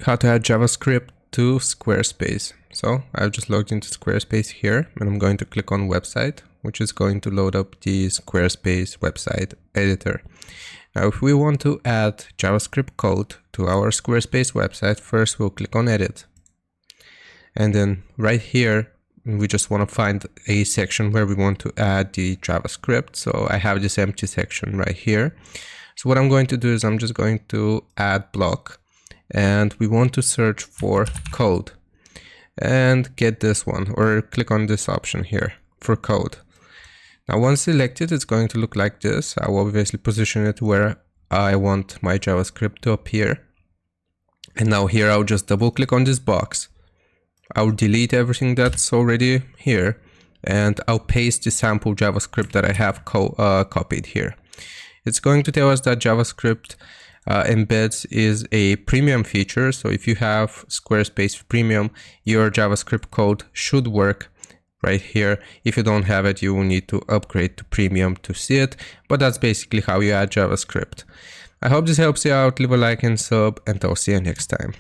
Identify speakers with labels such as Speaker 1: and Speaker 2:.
Speaker 1: how to add JavaScript to Squarespace. So I've just logged into Squarespace here, and I'm going to click on website, which is going to load up the Squarespace website editor. Now, if we want to add JavaScript code to our Squarespace website, first we'll click on edit. And then right here, we just want to find a section where we want to add the JavaScript. So I have this empty section right here. So what I'm going to do is I'm just going to add block, and we want to search for code and get this one, or click on this option here for code. Now once selected, it's going to look like this. I will obviously position it where I want my JavaScript to appear. And now here I'll just double click on this box. I'll delete everything that's already here, and I'll paste the sample JavaScript that I have copied here. It's going to tell us that JavaScript embeds is a premium feature. So if you have Squarespace Premium, your JavaScript code should work right here. If you don't have it, you will need to upgrade to Premium to see it. But that's basically how you add JavaScript. I hope this helps you out. Leave a like and sub, and I'll see you next time.